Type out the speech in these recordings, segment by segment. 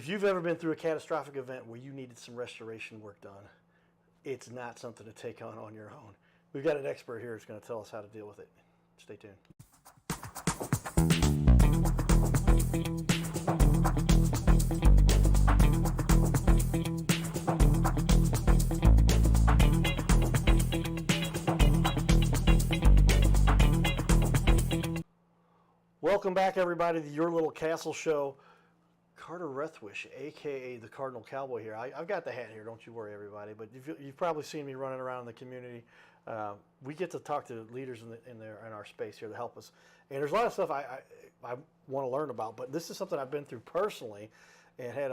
If you've ever been through a catastrophic event where you needed some restoration work done, it's not something to take on your own. We've got an expert here who's going to tell us how to deal with it. Stay tuned. Welcome back, everybody, to Your Little Castle Show. Carter Rethwish, a.k.a. the Cardinal Cowboy here. I've got the hat here, don't you worry, everybody. But you've probably seen me running around in the community. We get to talk to leaders in our space here to help us. And there's a lot of stuff I want to learn about, but this is something I've been through personally and had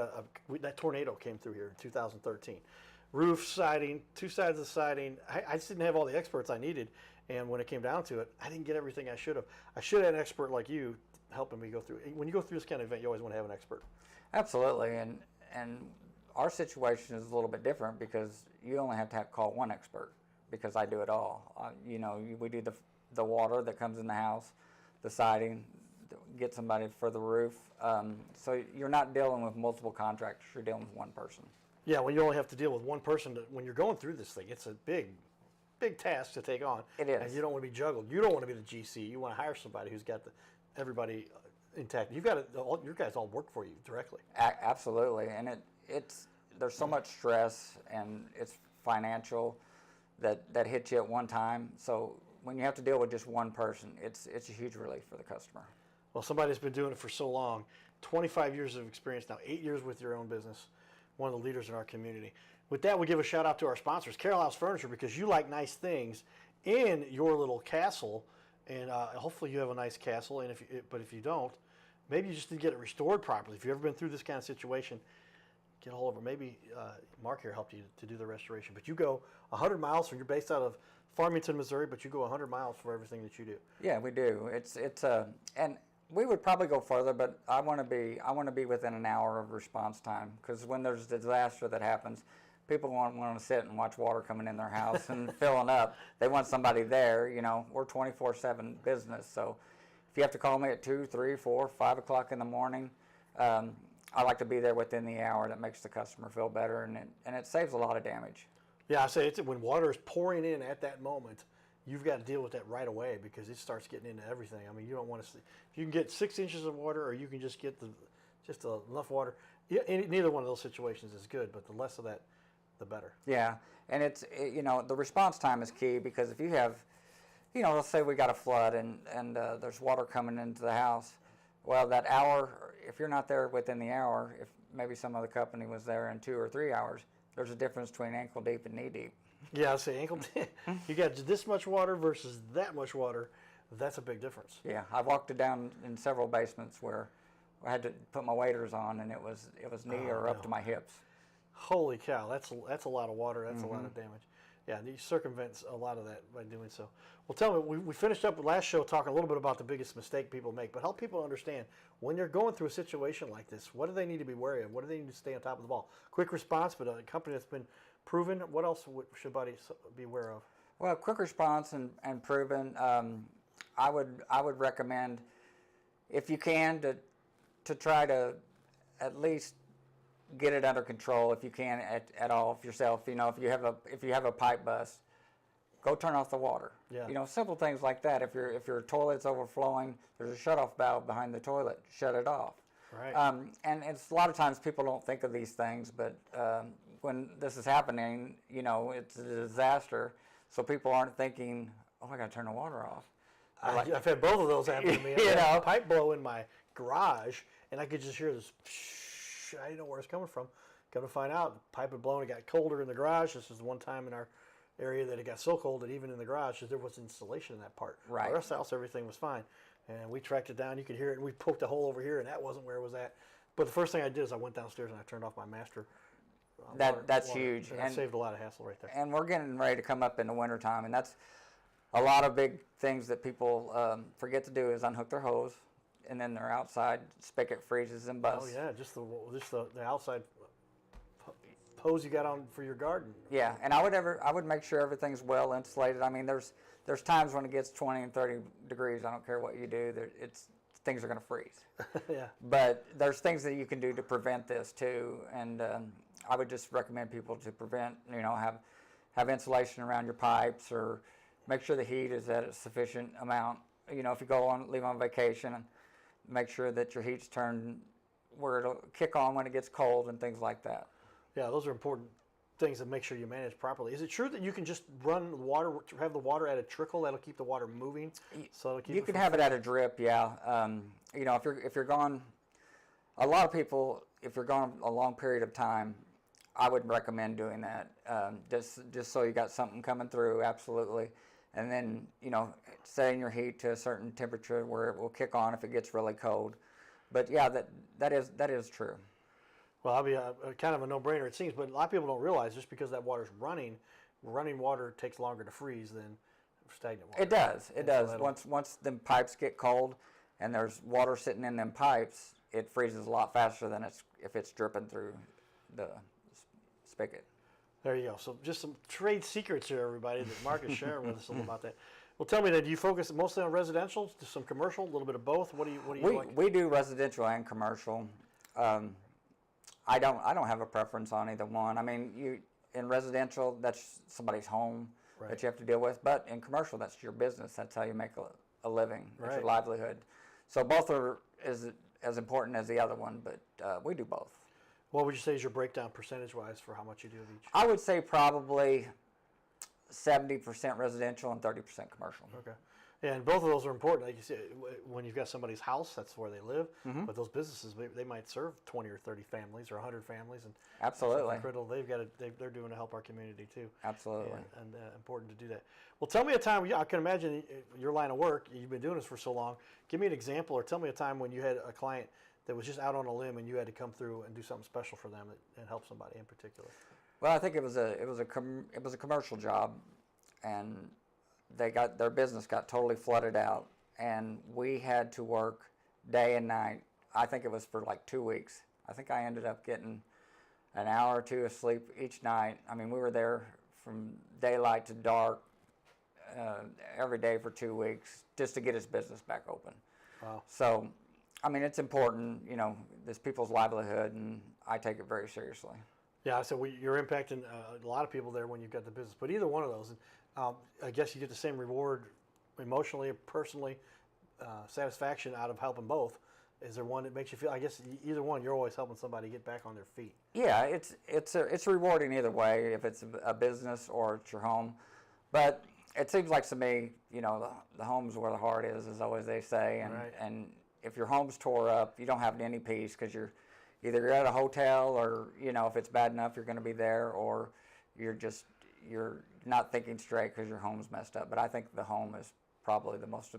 that tornado came through here in 2013. Roof, siding, two sides of the siding. I just didn't have all the experts I needed. And when it came down to it, I didn't get everything I should have. I should have had an expert like you helping me go through. When you go through this kind of event, you always want to have an expert. Absolutely, and our situation is a little bit different because you only have to call one expert because I do it all. We do the water that comes in the house, the siding, get somebody for the roof. So you're not dealing with multiple contractors, you're dealing with one person. Yeah, when you only have to deal with one person, when you're going through this thing, it's a big task to take on. It is. And you don't want to be juggled. You don't want to be the GC. You want to hire somebody who's got everybody intact. You've got your guys all work for you directly. Absolutely, and there's so much stress and it's financial that hits you at one time. So when you have to deal with just one person, it's a huge relief for the customer. Well, somebody's been doing it for so long, 25 years of experience now, 8 years with your own business, one of the leaders in our community. With that, we give a shout out to our sponsors, Carroll House Furniture, because you like nice things in your little castle, and hopefully you have a nice castle. And but if you don't, maybe you just need to get it restored properly. If you've ever been through this kind of situation, get a hold of her. Maybe Mark here helped you to do the restoration. But you go 100 miles, you're based out of Farmington, Missouri, but you go 100 miles for everything that you do. Yeah, we do. And we would probably go further, but I want to be within an hour of response time, because when there's a disaster that happens, people want to sit and watch water coming in their house and filling up. They want somebody there. We're 24/7 business, so if you have to call me at 2, 3, 4, 5 o'clock in the morning, I like to be there within the hour. That makes the customer feel better, and it saves a lot of damage. Yeah, I say when water is pouring in at that moment, you've got to deal with that right away because it starts getting into everything. I mean, you don't want to see, if you can get 6 inches of water, or you can just get enough water. Neither one of those situations is good, but the less of that, the better. Yeah, and the response time is key, because if you have, let's say we got a flood and there's water coming into the house, well, that hour, if you're not there within the hour, if maybe some other company was there in 2 or 3 hours, there's a difference between ankle deep and knee deep. Yeah, I say ankle deep. You got this much water versus that much water. That's a big difference. Yeah, I've walked it down in several basements where I had to put my waders on, and it was knee or up to my hips. Holy cow, that's a lot of water. That's a lot of damage. Yeah, you circumvent a lot of that by doing so. Well, tell me, we finished up with last show talking a little bit about the biggest mistake people make, but help people understand, when you're going through a situation like this, what do they need to be wary of? What do they need to stay on top of the ball? Quick response, but a company that's been proven. What else should buddies be aware of? Well, quick response and proven. I would recommend, if you can, to try to at least get it under control if you can at all. If yourself, if you have a pipe bust, go turn off the water. Yeah. Simple things like that. If your toilet's overflowing, there's a shutoff valve behind the toilet. Shut it off. Right. And it's a lot of times people don't think of these things, but when this is happening, it's a disaster. So people aren't thinking, "Oh, I got to turn the water off." I've had both of those happen to me. I had a pipe blow in my garage, and I could just hear this. I didn't know where it's coming from. Come to find out, the pipe had blown. It got colder in the garage. This is the one time in our area that it got so cold that even in the garage, there was insulation in that part. Right. The rest of the house, everything was fine. And we tracked it down. You could hear it. And we poked a hole over here, and that wasn't where it was at. But the first thing I did is I went downstairs and I turned off my master. That's huge. And that saved a lot of hassle right there. And we're getting ready to come up in the wintertime, and that's a lot of big things that people forget to do is unhook their hose, and then their outside spigot freezes and busts. Oh yeah, just the outside hose you got on for your garden. Yeah, and I would make sure everything's well insulated. I mean, there's times when it gets 20 and 30 degrees. I don't care what you do. things are going to freeze. Yeah. But there's things that you can do to prevent this too, and I would just recommend people to prevent, have insulation around your pipes, or make sure the heat is at a sufficient amount. If you leave on vacation, make sure that your heat's turned where it'll kick on when it gets cold and things like that. Yeah, those are important things to make sure you manage properly. Is it true that you can just have the water at a trickle that'll keep the water moving? So it'll keep you can have it at a drip, yeah. If you're gone, a lot of people, if you're gone a long period of time, I would recommend doing that. Just so you got something coming through, absolutely. And then, setting your heat to a certain temperature where it will kick on if it gets really cold. But yeah, that is true. Well, I'll be kind of a no-brainer, it seems, but a lot of people don't realize just because that water's running water takes longer to freeze than stagnant water. It does. It does. So Once them pipes get cold and there's water sitting in them pipes, it freezes a lot faster than if it's dripping through the spigot. There you go. So just some trade secrets here, everybody, that Mark is sharing with us a little about that. Well, tell me, do you focus mostly on residential, some commercial, a little bit of both? What do you like? We do residential and commercial. I don't have a preference on either one. I mean, in residential, that's somebody's home that you have to deal with. But in commercial, that's your business. That's how you make a living. That's your livelihood. So both are as important as the other one, but we do both. What would you say is your breakdown percentage-wise for how much you do of each? I would say probably 70% residential and 30% commercial. Okay. And both of those are important. Like you said, when you've got somebody's house, that's where they live. Mm-hmm. But those businesses, they might serve 20 or 30 families or 100 families. And absolutely. Critical. They're doing to help our community too. Absolutely. And important to do that. Well, tell me a time, I can imagine your line of work, you've been doing this for so long. Give me an example or tell me a time when you had a client that was just out on a limb and you had to come through and do something special for them and help somebody in particular. Well, I think it was a commercial job, and their business got totally flooded out, and we had to work day and night. I think it was for like 2 weeks. I think I ended up getting an hour or two of sleep each night. I mean, we were there from daylight to dark every day for 2 weeks just to get his business back open. Wow. So, I mean, it's important, this people's livelihood, and I take it very seriously. Yeah, so you're impacting a lot of people there when you've got the business. But either one of those, I guess you get the same reward emotionally, personally, satisfaction out of helping both. Is there one that makes you feel? I guess either one, you're always helping somebody get back on their feet. Yeah, it's rewarding either way, if it's a business or it's your home. But it seems like to me, the home's where the heart is, as always they say, and right. And if your home's tore up, you don't have any peace because you're at a hotel, or if it's bad enough, you're going to be there, or you're not thinking straight because your home's messed up. But I think the home is probably the most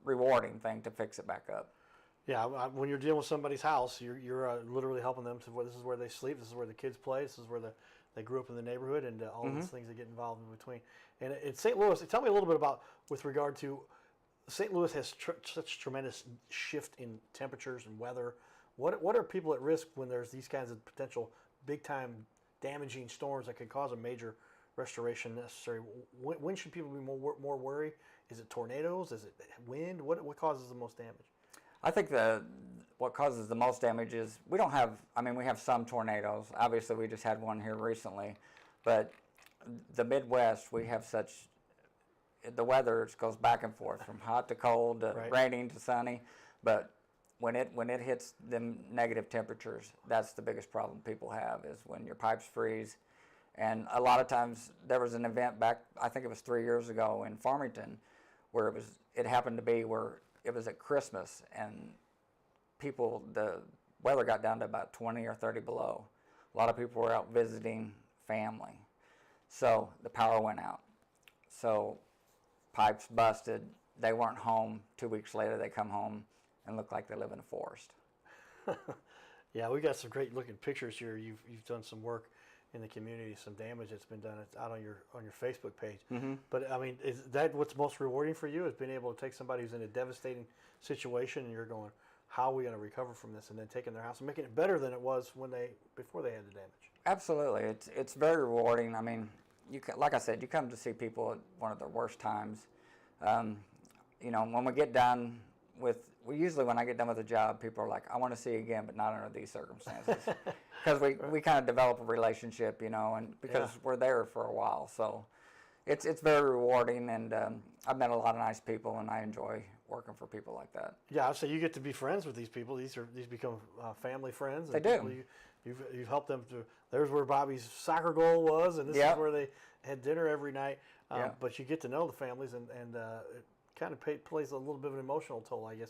rewarding thing to fix it back up. Yeah, when you're dealing with somebody's house, you're literally helping them to this is where they sleep, this is where the kids play, this is where they grew up in the neighborhood, and all these things that get involved in between. And in St. Louis, tell me a little bit about with regard to St. Louis has such tremendous shift in temperatures and weather. What are people at risk when there's these kinds of potential big-time damaging storms that could cause a major restoration necessary? When should people be more worried? Is it tornadoes? Is it wind? What causes the most damage? I think what causes the most damage is we have some tornadoes. Obviously, we just had one here recently. But the Midwest, we have the weather goes back and forth from hot to cold to raining to sunny. But when it hits them negative temperatures, that's the biggest problem people have, is when your pipes freeze. And a lot of times there was an event back, I think it was 3 years ago in Farmington, where it happened to be where it was at Christmas, and the weather got down to about 20 or 30 below. A lot of people were out visiting family. So the power went out. So pipes busted. They weren't home. 2 weeks later, they come home and look like they live in a forest. Yeah, we got some great looking pictures here. You've done some work in the community, some damage that's been done. It's out on your Facebook page. Mm-hmm. But I mean, is that what's most rewarding for you? Is being able to take somebody who's in a devastating situation and you're going, how are we going to recover from this? And then taking their house and making it better than it was before they had the damage. Absolutely, it's very rewarding. I mean, like I said, you come to see people at one of their worst times. When we get done usually when I get done with a job, people are like, I want to see you again, but not under these circumstances. Because we kind of develop a relationship, you know, and because we're there for a while. So it's very rewarding, and I've met a lot of nice people, and I enjoy working for people like that. Yeah, so you get to be friends with these people. These become family friends. They do. You've helped them to. There's where Bobby's soccer goal was, and this is where they had dinner every night. But you get to know the families, and it kind of plays a little bit of an emotional toll, I guess,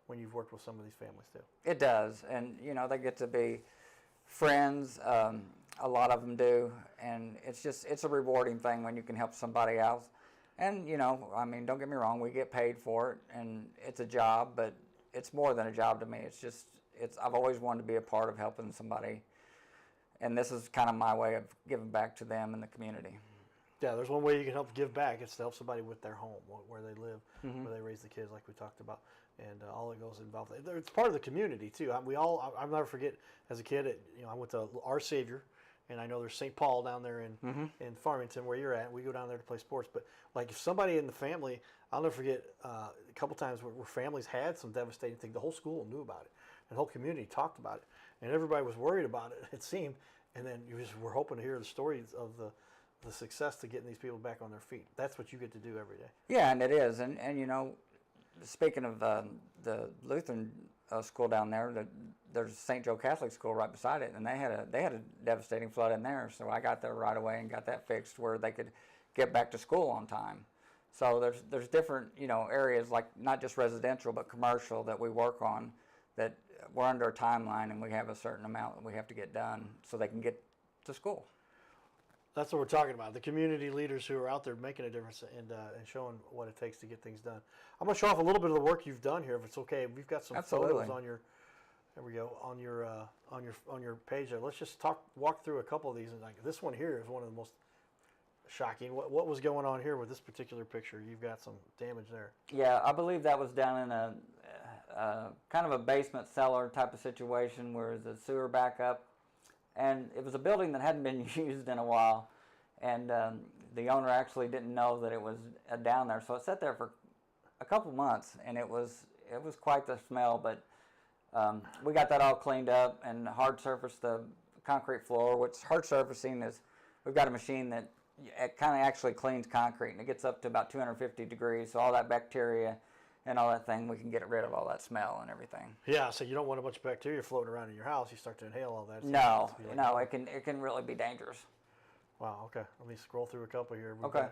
when you've worked with some of these families too. It does, and you know, they get to be friends. A lot of them do, and it's a rewarding thing when you can help somebody else. And you know, I mean, don't get me wrong, we get paid for it, and it's a job, but it's more than a job to me. I've always wanted to be a part of helping somebody, and this is kind of my way of giving back to them and the community. Yeah, there's one way you can help give back. It's to help somebody with their home, where they live, where they raise the kids, like we talked about, and all that goes involved. It's part of the community too. I'll never forget as a kid. I went to Our Savior, and I know there's St. Paul down there in Farmington where you're at. We go down there to play sports, but like if somebody in the family, I'll never forget a couple times where families had some devastating thing. The whole school knew about it, and the whole community talked about it, and everybody was worried about it. It seemed, and then we're hoping to hear the stories of the success to getting these people back on their feet. That's what you get to do every day. Yeah, and it is. And you know, speaking of the Lutheran school down there, there's St. Joe Catholic School right beside it, and they had a devastating flood in there. So I got there right away and got that fixed where they could get back to school on time. So there's different, you know, areas, like not just residential but commercial, that we work on, that we're under a timeline, and we have a certain amount that we have to get done so they can get to school. That's what we're talking about. The community leaders who are out there making a difference and showing what it takes to get things done. I'm going to show off a little bit of the work you've done here, if it's okay. We've got some photos on your, there we go, on your page there. Let's just walk through a couple of these. And like this one here is one of the most shocking. What was going on here with this particular picture? You've got some damage there. Yeah, I believe that was down in a kind of a basement cellar type of situation where the sewer backup. And it was a building that hadn't been used in a while, and the owner actually didn't know that it was down there. So it sat there for a couple months, and it was quite the smell. But we got that all cleaned up and hard surfaced the concrete floor. What's hard surfacing is we've got a machine that it kind of actually cleans concrete, and it gets up to about 250 degrees. So all that bacteria and all that thing, we can get rid of all that smell and everything. Yeah, so you don't want a bunch of bacteria floating around in your house. You start to inhale all that. No, it can really be dangerous. Wow, okay. Let me scroll through a couple here. Okay.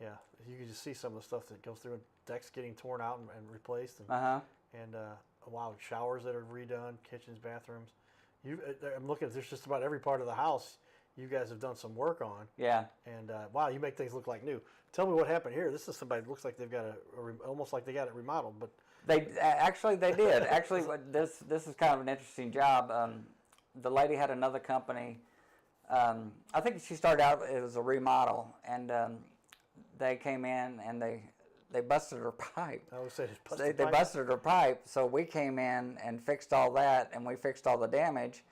Yeah, you can just see some of the stuff that goes through. Decks getting torn out and replaced. And wow, showers that are redone, kitchens, bathrooms. I'm looking at, there's just about every part of the house you guys have done some work on. Yeah. And wow, you make things look like new. Tell me what happened here. This is somebody that looks like they've got almost like they got it remodeled, but they did. Actually, this is kind of an interesting job. The lady had another company. I think she started out as a remodel, and they came in and they busted her pipe. I always say they busted her pipe, so we came in and fixed all that, and we fixed all the damage.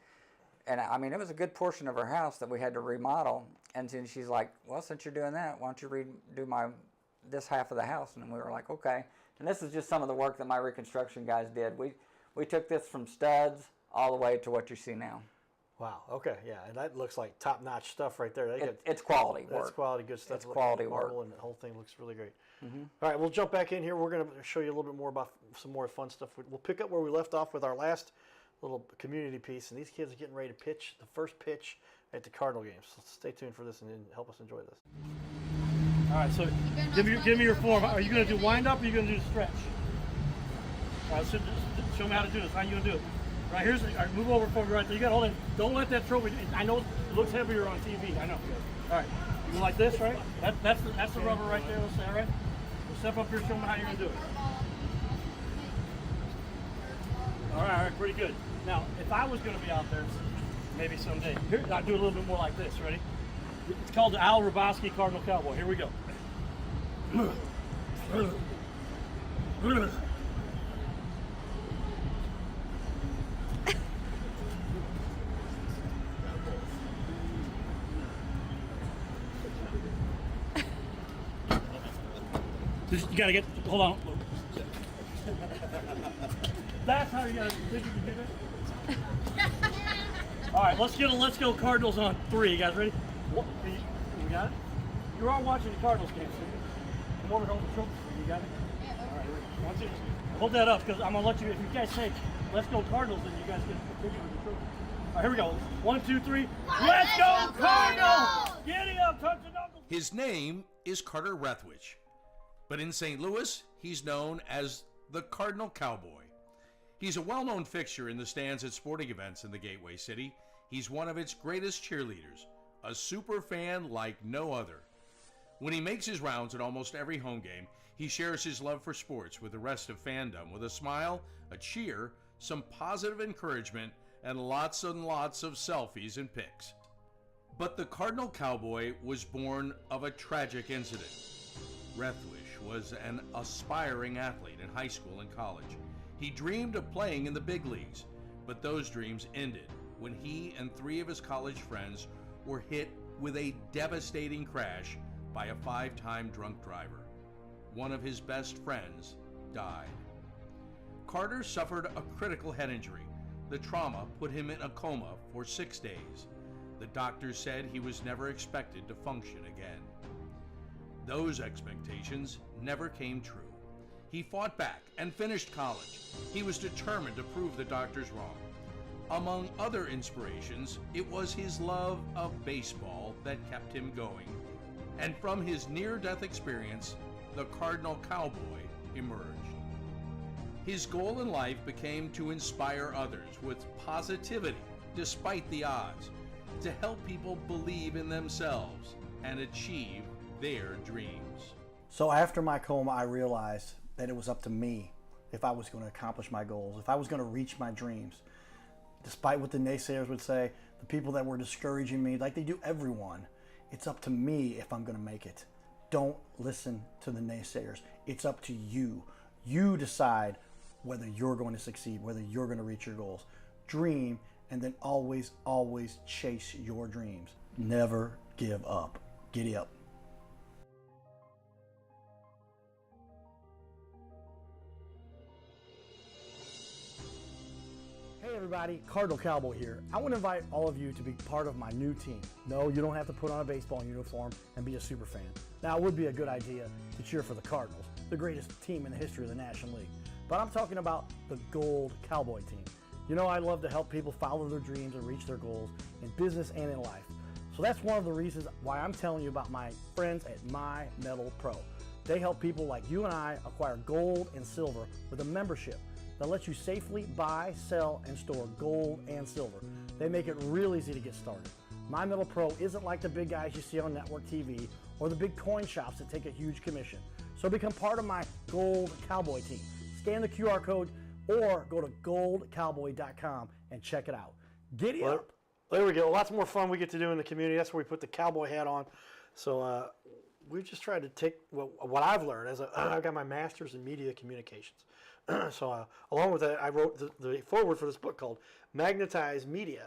And I mean, it was a good portion of her house that we had to remodel. And then she's like, well, since you're doing that, why don't you redo this half of the house? And we were like, okay. And this is just some of the work that my reconstruction guys did. We took this from studs all the way to what you see now. Wow. Okay. Yeah. And that looks like top-notch stuff right there. It's quality work. It's quality, good stuff. It's quality work. And the whole thing looks really great. Mm-hmm. All right. We'll jump back in here. We're going to show you a little bit more about some more fun stuff. We'll pick up where we left off with our last little community piece. And these kids are getting ready to pitch the first pitch at the Cardinal games. So stay tuned for this and help us enjoy this. All right, so give me your form. Are you going to do wind up or are you going to do stretch? All right, so show me how to do this. How are you going to do it? Right, all right, move over for me right there. You got to hold it. Don't let that trophy. I know it looks heavier on TV. I know. All right, you go like this, right? That's the rubber right there. Let's say, all right? We'll step up here, show me how you're going to do it. All right, pretty good. Now, if I was going to be out there, maybe someday. Here, I'll do a little bit more like this. Ready? It's called the Al Raboski Cardinal Cowboy. Here we go. You gotta hold on. That's how you gotta think you can do that. All right, let's go Cardinals on 3. You guys ready? We got it? You're all watching the Cardinals game, so come over and hold the trophy. You got it? Yeah. All right, here. 1, 2. Hold that up, because I'm gonna let you. If you guys say "Let's go Cardinals," then you guys get a picture of the trophy. All right, here we go. 1, 2, 3. Let's go Cardinals! Giddy up, touch the knuckles. His name is Carter Rethwich, but in St. Louis, he's known as the Cardinal Cowboy. He's a well-known fixture in the stands at sporting events in the Gateway City. He's one of its greatest cheerleaders, a super fan like no other. When he makes his rounds at almost every home game, he shares his love for sports with the rest of fandom with a smile, a cheer, some positive encouragement, and lots and lots of selfies and pics. But the Cardinal Cowboy was born of a tragic incident. Rethwich was an aspiring athlete in high school and college. He dreamed of playing in the big leagues, but those dreams ended when he and 3 of his college friends were hit with a devastating crash by a 5-time drunk driver. One of his best friends died. Carter suffered a critical head injury. The trauma put him in a coma for 6 days. The doctors said he was never expected to function again. Those expectations never came true. He fought back and finished college. He was determined to prove the doctors wrong. Among other inspirations, it was his love of baseball that kept him going. And from his near-death experience, the Cardinal Cowboy emerged. His goal in life became to inspire others with positivity despite the odds, to help people believe in themselves and achieve their dreams. So after my coma, I realized that it was up to me if I was going to accomplish my goals, if I was going to reach my dreams. Despite what the naysayers would say, the people that were discouraging me, like they do everyone, it's up to me if I'm going to make it. Don't listen to the naysayers. It's up to you. You decide whether you're going to succeed, whether you're going to reach your goals. Dream, and then always, always chase your dreams. Never give up. Giddy up. Hey everybody, Cardinal Cowboy here. I want to invite all of you to be part of my new team. No, you don't have to put on a baseball uniform and be a super fan. Now, it would be a good idea to cheer for the Cardinals, the greatest team in the history of the National League. But I'm talking about the Gold Cowboy team. You know, I love to help people follow their dreams and reach their goals in business and in life. So that's one of the reasons why I'm telling you about my friends at My Metal Pro. They help people like you and I acquire gold and silver with a membership that lets you safely buy, sell, and store gold and silver. They make it real easy to get started. My Metal Pro isn't like the big guys you see on network TV or the big coin shops that take a huge commission. So become part of my Gold Cowboy team. Scan the QR code or go to goldcowboy.com and check it out. Giddy up. There we go. Lots more fun we get to do in the community. That's where we put the cowboy hat on. So we just tried to take what I've learned as I've got my master's in media communications. So along with that, I wrote the foreword for this book called Magnetize Media.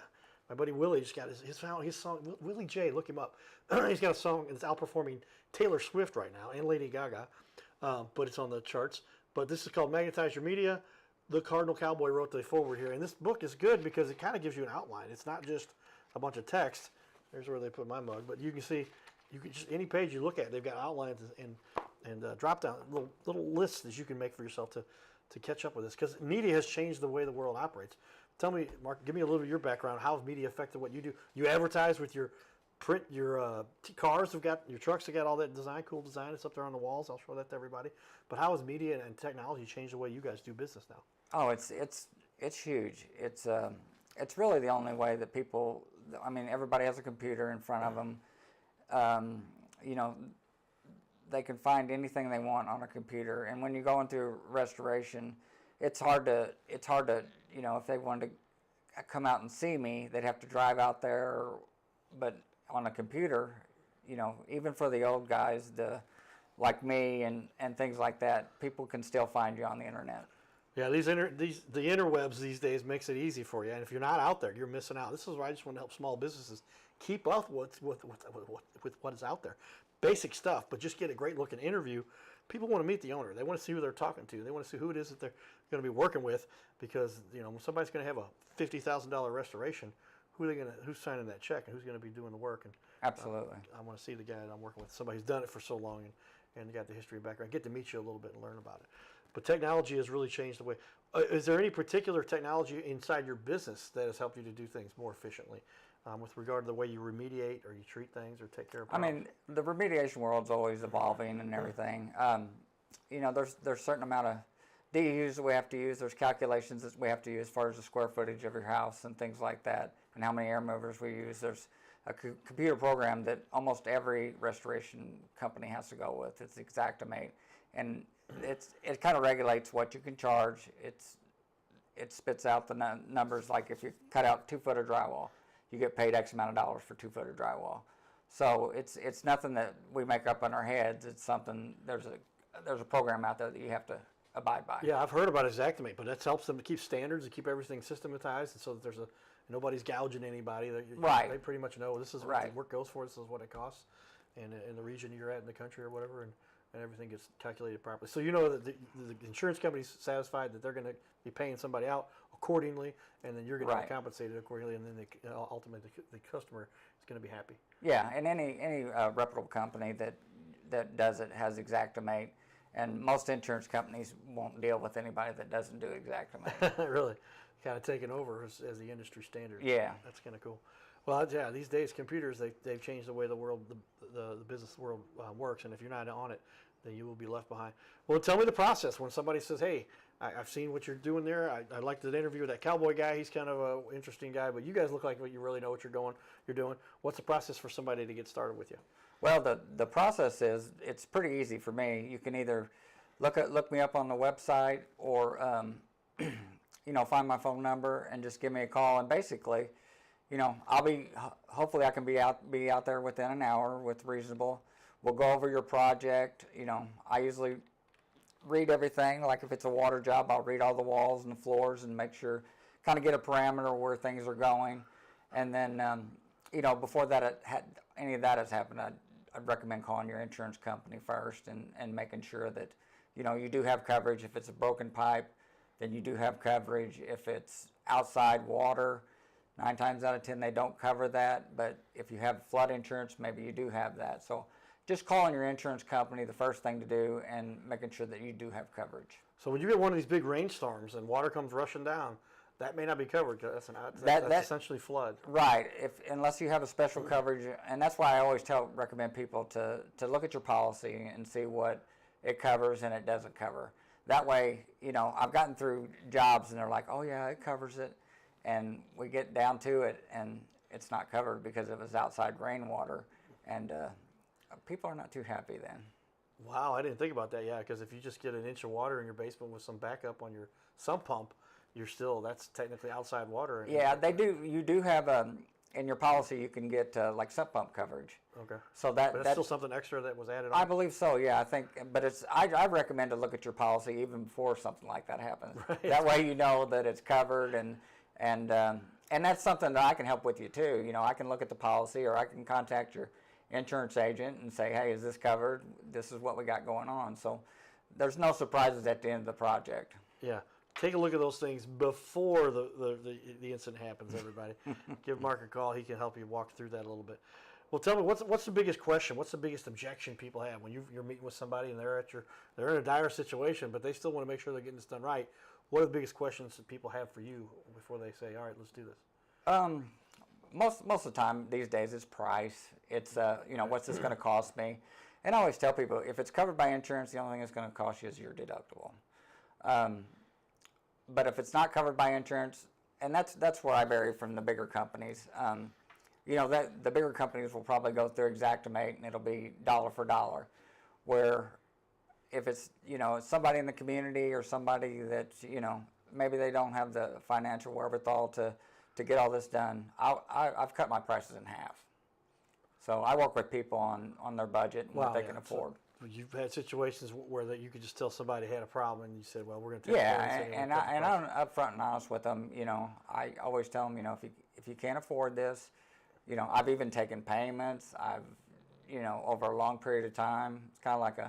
My buddy Willie just got his song, Willie J, look him up. He's got a song that's outperforming Taylor Swift right now and Lady Gaga, but it's on the charts. But this is called Magnetize Your Media. The Cardinal Cowboy wrote the foreword here. And this book is good because it kind of gives you an outline. It's not just a bunch of text. There's where they put my mug. But you can see, just any page you look at, they've got outlines and drop down little lists that you can make for yourself to catch up with this, because media has changed the way the world operates. Tell me, Mark, give me a little of your background. How has media affected what you do? You advertise with your print, your cars have got, your trucks have got all that design, cool design. It's up there on the walls. I'll show that to everybody. But how has media and technology changed the way you guys do business now? Oh, it's huge. It's really the only way that people. I mean, everybody has a computer in front of them. You know, they can find anything they want on a computer. And when you're going through restoration, it's hard to, you know, if they wanted to come out and see me, they'd have to drive out there. But on a computer, you know, even for the old guys, like me and things like that, people can still find you on the internet. Yeah, the interwebs these days makes it easy for you. And if you're not out there, you're missing out. This is why I just want to help small businesses keep up with what is out there. Basic stuff, but just get a great looking interview people want to meet the owner. They want to see who they're talking to. They want to see who it is that they're going to be working with, because when somebody's going to have a $50,000 restoration, who's signing that check and who's going to be doing the work? And Absolutely. I want to see the guy that I'm working with, somebody who's done it for so long and got the history and background. Get to meet you a little bit and learn about it. But technology has really changed the way. Is there any particular technology inside your business that has helped you to do things more efficiently, with regard to the way you remediate or you treat things or take care of problems? The remediation world's always evolving and everything. There's a certain amount of DUs that we have to use. There's calculations that we have to use as far as the square footage of your house and things like that, and how many air movers we use. There's a computer program that almost every restoration company has to go with. It's Xactimate, and it kind of regulates what you can charge. It spits out the numbers, like if you cut out 2 foot of drywall, you get paid X amount of dollars for 2 foot of drywall. So it's nothing that we make up in our heads. It's something, there's a program out there that you have to abide by. Yeah, I've heard about Xactimate, but that helps them to keep standards and keep everything systematized, and so that nobody's gouging anybody. Right. They pretty much know this is what the work goes for. This is what it costs, and in the region you're at in the country or whatever, and everything gets calculated properly. So you know that the insurance company's satisfied that they're going to be paying somebody out accordingly, and then you're going to be compensated accordingly, and then ultimately the customer is going to be happy. Yeah, and any reputable company that does it has Xactimate, and most insurance companies won't deal with anybody that doesn't do Xactimate. Really, kind of taken over as the industry standard. Yeah, that's kind of cool. Well, yeah, these days computers they've changed the way the world, the business world works, and if you're not on it, then you will be left behind. Well, tell me the process when somebody says, "Hey, I've seen what you're doing there. I liked the interview with that cowboy guy. He's kind of an interesting guy, but you guys look like you really know what you're doing. What's the process for somebody to get started with you?" Well, the process it's pretty easy for me. You can either look me up on the website, or find my phone number and just give me a call. And basically, hopefully I can be out there within an hour with reasonable. We'll go over your project. I usually read everything. Like if it's a water job, I'll read all the walls and the floors and make sure, kind of get a parameter where things are going. And then, before that any of that has happened, I'd recommend calling your insurance company first and making sure that, you do have coverage. If it's a broken pipe, then you do have coverage. If it's outside water, 9 times out of 10 they don't cover that. But if you have flood insurance, maybe you do have that. So just calling your insurance company, the first thing to do, and making sure that you do have coverage. So when you get one of these big rainstorms and water comes rushing down, that may not be covered. That's essentially flood. Right. Unless you have a special coverage, and that's why I always recommend people to look at your policy and see what it covers and it doesn't cover. That way, I've gotten through jobs and they're like, "Oh yeah, it covers it," and we get down to it and it's not covered because it was outside rainwater, and people are not too happy then. Wow, I didn't think about that. Yeah, because if you just get an inch of water in your basement with some backup on your sump pump, that's technically outside water. Yeah, they do. You do have in your policy you can get like sump pump coverage. Okay. So but that's still something extra that was added on? I believe so. Yeah, I think. But I recommend to look at your policy even before something like that happens. Right. That way you know that it's covered, and that's something that I can help with you too. I can look at the policy, or I can contact your insurance agent and say, "Hey, is this covered? This is what we got going on." So there's no surprises at the end of the project. Yeah. Take a look at those things before the incident happens, everybody. Give Mark a call. He can help you walk through that a little bit. Well, tell me, what's the biggest question? What's the biggest objection people have when you're meeting with somebody and they're in a dire situation, but they still want to make sure they're getting this done right? What are the biggest questions that people have for you before they say, "All right, let's do this"? Most of the time these days it's price. It's what's this going to cost me? And I always tell people, if it's covered by insurance, the only thing it's going to cost you is your deductible. But if it's not covered by insurance, and that's where I vary from the bigger companies. That the bigger companies will probably go through Xactimate and it'll be dollar for dollar. Where if it's somebody in the community or somebody that maybe they don't have the financial wherewithal to get all this done, I've cut my prices in half. So I work with people on their budget and what they can afford. So you've had situations where you could just tell somebody had a problem and you said, "Well, we're going to take care of this." And I'm upfront and honest with them. I always tell them, if you can't afford this, I've even taken payments. I've, over a long period of time. It's kind of like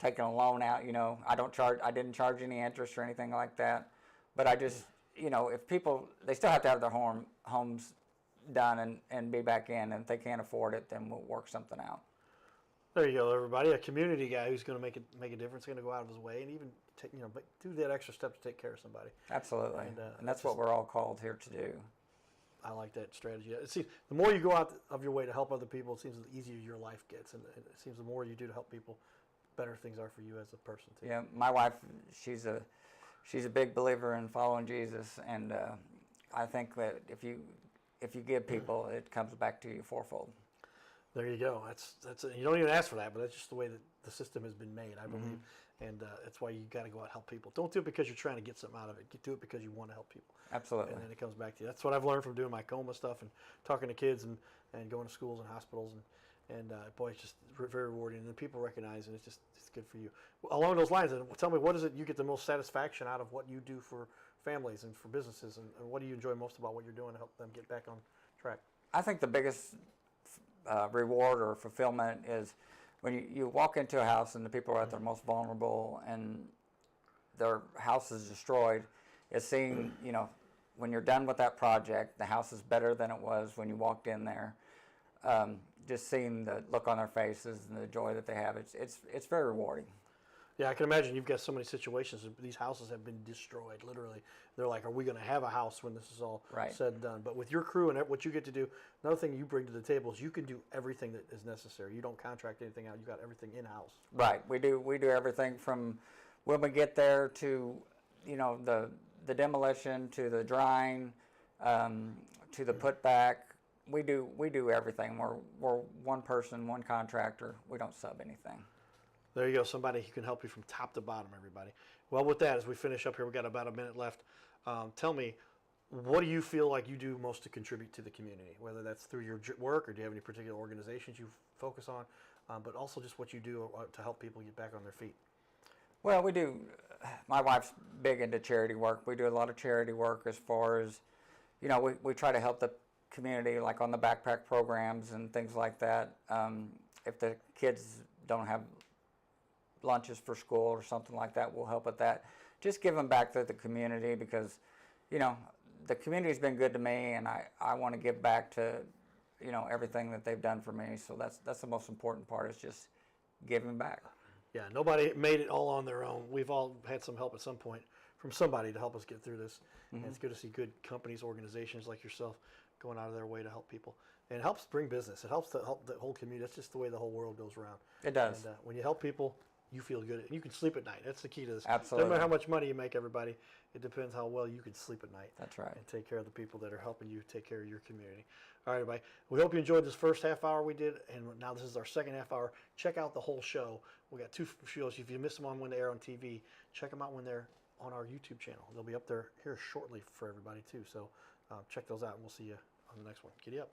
taking a loan out. I didn't charge any interest or anything like that. But I just, if people, they still have to have their homes done and be back in, and if they can't afford it, then we'll work something out. There you go, everybody. A community guy who's going to make a difference, going to go out of his way, and even do that extra step to take care of somebody. Absolutely, and that's what we're all called here to do. I like that strategy. It seems the more you go out of your way to help other people, it seems the easier your life gets, and it seems the more you do to help people, better things are for you as a person too. Yeah, my wife, she's a big believer in following Jesus, and I think that if you give people, it comes back to you fourfold. There you go. That's you don't even ask for that, but that's just the way that the system has been made, I believe, and that's why you got to go out and help people. Don't do it because you're trying to get something out of it. Do it because you want to help people. Absolutely. And then it comes back to you. That's what I've learned from doing my coma stuff and talking to kids and going to schools and hospitals and boy, it's just very rewarding. And then people recognize, and it's good for you. Along those lines, and tell me, what is it you get the most satisfaction out of what you do for families and for businesses, and what do you enjoy most about what you're doing to help them get back on track? I think the biggest reward or fulfillment is when you walk into a house and the people are at their most vulnerable and their house is destroyed. It's seeing, when you're done with that project, the house is better than it was when you walked in there. Just seeing the look on their faces and the joy that they have, it's very rewarding. Yeah, I can imagine you've got so many situations. These houses have been destroyed, literally. They're like, are we going to have a house when this is all said and done? But with your crew and what you get to do, another thing you bring to the table is you can do everything that is necessary. You don't contract anything out. You got everything in-house. Right. We do everything from when we get there to, the demolition, to the drying, to the putback. We do everything. We're one person, one contractor. We don't sub anything. There you go, somebody who can help you from top to bottom, everybody. Well, with that, as we finish up here, we've got about a minute left. Tell me, what do you feel like you do most to contribute to the community, whether that's through your work or do you have any particular organizations you focus on, but also just what you do to help people get back on their feet? Well, we do. My wife's big into charity work. We do a lot of charity work as far as, we try to help the community, like on the backpack programs and things like that. If the kids don't have lunches for school or something like that, we'll help with that. Just give them back to the community because, the community's been good to me, and I want to give back to, everything that they've done for me. So that's the most important part, is just giving back. Yeah, nobody made it all on their own. We've all had some help at some point from somebody to help us get through this. And it's good to see good companies, organizations like yourself going out of their way to help people. And it helps bring business. It helps to help the whole community. That's just the way the whole world goes around. It does. And when you help people, you feel good. And you can sleep at night. That's the key to this. Absolutely. No matter how much money you make, everybody, it depends how well you can sleep at night. That's right. And take care of the people that are helping you take care of your community. All right, everybody. We hope you enjoyed this first half hour we did. And now this is our second half hour. Check out the whole show. We got 2 shows. If you missed them on when they air on TV, check them out when they're on our YouTube channel. They'll be up there here shortly for everybody, too. So check those out, and we'll see you on the next one. Giddy up.